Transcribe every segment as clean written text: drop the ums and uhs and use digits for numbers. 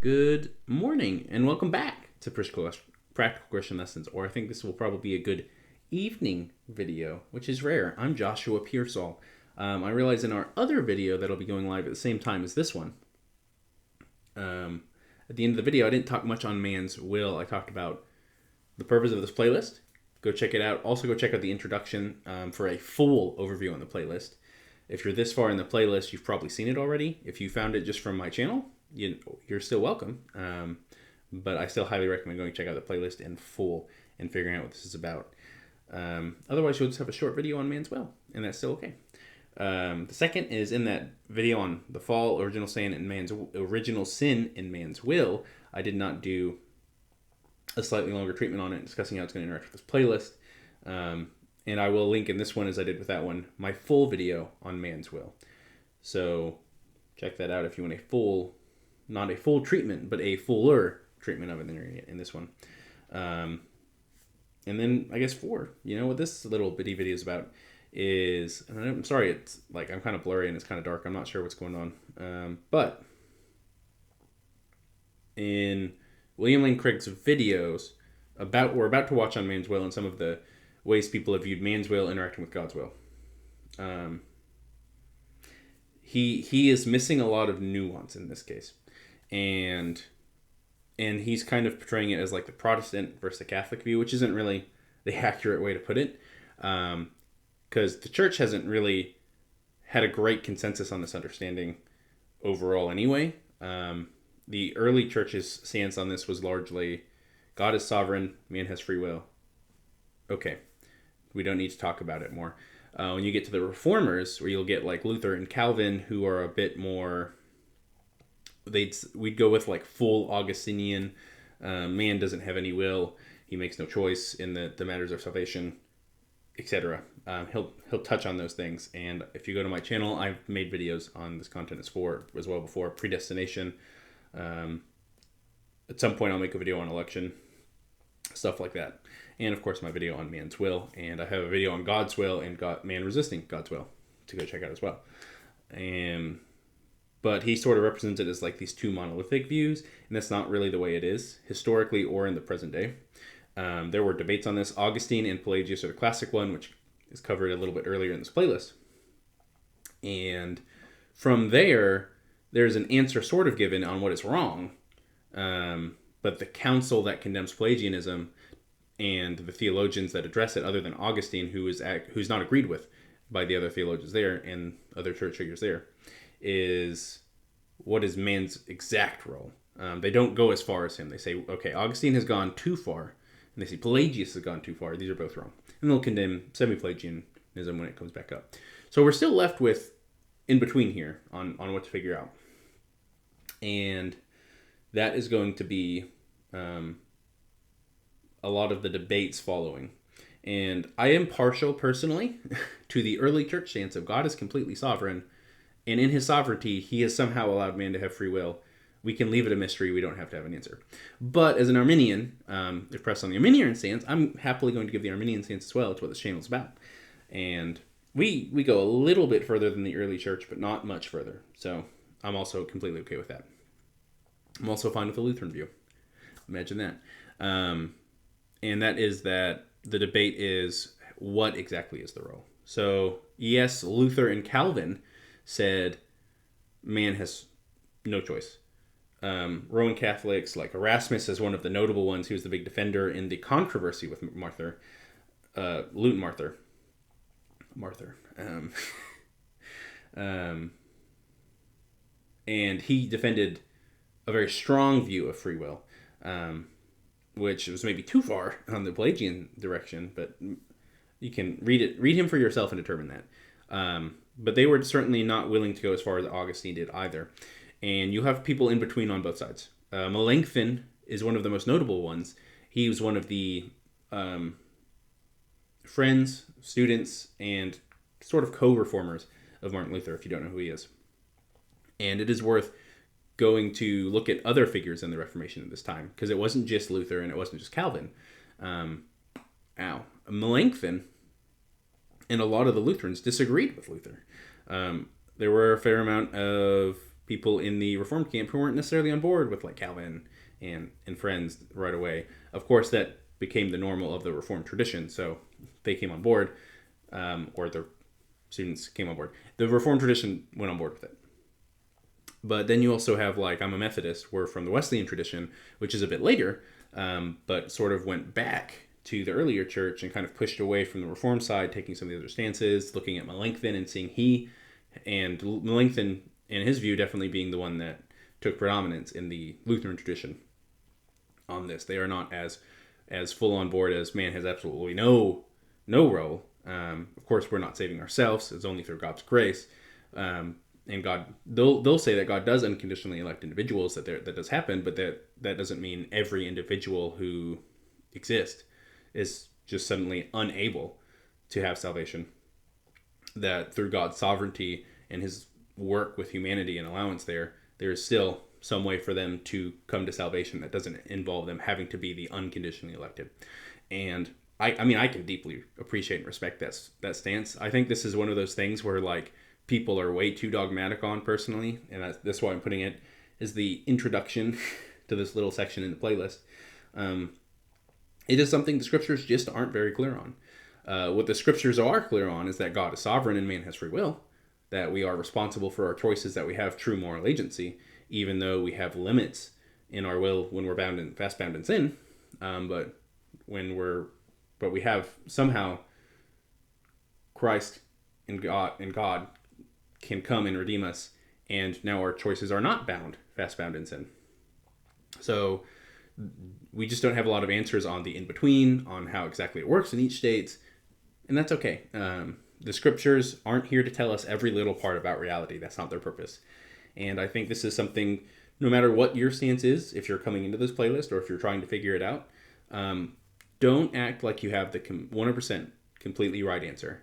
Good morning, and welcome back to Practical Christian Lessons, or I think this will probably be a good evening video, which is rare. I'm Joshua Pearsall. I realize in our other video that'll be going live at the same time as this one, at the end of the video, I didn't talk much on man's will. I talked about the purpose of this playlist. Go check it out. Also, go check out the introduction for a full overview on the playlist. If you're this far in the playlist, you've probably seen it already. If you found it just from my channel, you're still welcome. But I still highly recommend going to check out the playlist in full and figuring out what this is about. Otherwise, you'll just have a short video on man's will, and that's still okay. The second is in that video on the fall, original sin in man's will. I did not do a slightly longer treatment on it, discussing how it's going to interact with this playlist. And I will link in this one, as I did with that one, my full video on man's will. So check that out if you want a full, not a full treatment, but a fuller treatment of it in this one. And then I guess 4, what this little bitty video is about is, and I'm sorry, it's like I'm kind of blurry and it's kind of dark. I'm not sure what's going on. But in William Lane Craig's videos we're about to watch on man's will and some of the ways people have viewed man's will interacting with God's will. He is missing a lot of nuance in this case, and he's kind of portraying it as like the Protestant versus the Catholic view, which isn't really the accurate way to put it, because the church hasn't really had a great consensus on this understanding overall anyway. The early church's stance on this was largely God is sovereign, man has free will. Okay, we don't need to talk about it more. When you get to the Reformers, where you'll get like Luther and Calvin, who are a bit more, we'd go with like full Augustinian, man doesn't have any will, he makes no choice in the matters of salvation, etc. He'll touch on those things, and if you go to my channel, I've made videos on this content as well before predestination. At some point, I'll make a video on election, stuff like that. And of course, my video on man's will, and I have a video on God's will and man resisting God's will to go check out as well. But he sort of represents it as like these two monolithic views, and that's not really the way it is historically or in the present day. There were debates on this. Augustine and Pelagius are the classic one, which is covered a little bit earlier in this playlist. And from there's an answer sort of given on what is wrong. But the council that condemns Pelagianism and the theologians that address it, other than Augustine, who's not agreed with by the other theologians there and other church figures there, is what is man's exact role. They don't go as far as him. They say, okay, Augustine has gone too far, and they say Pelagius has gone too far. These are both wrong. And they'll condemn semi-Pelagianism when it comes back up. So we're still left with in between here on what to figure out. And that is going to be a lot of the debates following. And I am partial, personally, to the early church stance of God is completely sovereign, and in his sovereignty, he has somehow allowed man to have free will. We can leave it a mystery. We don't have to have an answer. But as an Arminian, if pressed on the Arminian stance, I'm happily going to give the Arminian stance as well. It's what this channel is about. And we go a little bit further than the early church, but not much further. So I'm also completely okay with that. I'm also fine with the Lutheran view. Imagine that. And that is that the debate is what exactly is the role. So yes, Luther and Calvin said man has no choice. Roman Catholics, like Erasmus is one of the notable ones. He was the big defender in the controversy with Martha. And he defended a very strong view of free will, which was maybe too far on the Pelagian direction, but you can read him for yourself and determine that. But they were certainly not willing to go as far as Augustine did either. And you have people in between on both sides. Melanchthon is one of the most notable ones. He was one of the friends, students, and sort of co-reformers of Martin Luther, if you don't know who he is. And it is worth going to look at other figures in the Reformation at this time, because it wasn't just Luther and it wasn't just Calvin. Melanchthon and a lot of the Lutherans disagreed with Luther. There were a fair amount of people in the Reformed camp who weren't necessarily on board with like Calvin and friends right away. Of course, that became the normal of the Reformed tradition, so they came on board, or their students came on board. The Reformed tradition went on board with it. But then you also have, like, I'm a Methodist. We're from the Wesleyan tradition, which is a bit later, but sort of went back to the earlier church and kind of pushed away from the Reformed side, taking some of the other stances, looking at Melanchthon and seeing Melanchthon, in his view, definitely being the one that took predominance in the Lutheran tradition on this. They are not as full on board as man has absolutely no role. Of course, we're not saving ourselves. It's only through God's grace. And God, they'll say that God does unconditionally elect individuals, that does happen, but that doesn't mean every individual who exists is just suddenly unable to have salvation. That through God's sovereignty and his work with humanity and allowance there is still some way for them to come to salvation that doesn't involve them having to be the unconditionally elected. And I mean, I can deeply appreciate and respect that stance. I think this is one of those things where, like, people are way too dogmatic on, personally, and that's why I'm putting it as the introduction to this little section in the playlist. It is something the scriptures just aren't very clear on. What the scriptures are clear on is that God is sovereign and man has free will, that we are responsible for our choices, that we have true moral agency, even though we have limits in our will when we're fast bound in sin. But we have somehow Christ and God can come and redeem us, and now our choices are not fast bound in sin. So we just don't have a lot of answers on the in-between, on how exactly it works in each state, and that's okay. The scriptures aren't here to tell us every little part about reality. That's not their purpose. And I think this is something, no matter what your stance is, if you're coming into this playlist or if you're trying to figure it out, don't act like you have the 100% completely right answer.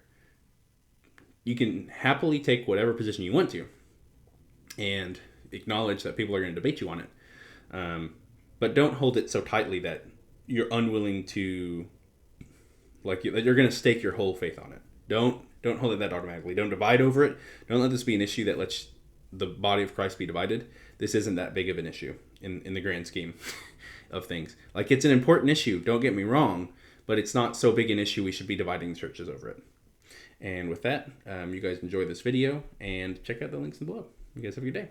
You can happily take whatever position you want to and acknowledge that people are going to debate you on it. But don't hold it so tightly that you're unwilling to, that you're going to stake your whole faith on it. Don't hold it that automatically. Don't divide over it. Don't let this be an issue that lets the body of Christ be divided. This isn't that big of an issue in the grand scheme of things. Like, it's an important issue, don't get me wrong, but it's not so big an issue we should be dividing the churches over it. And with that, you guys enjoy this video and check out the links below. You guys have a good day.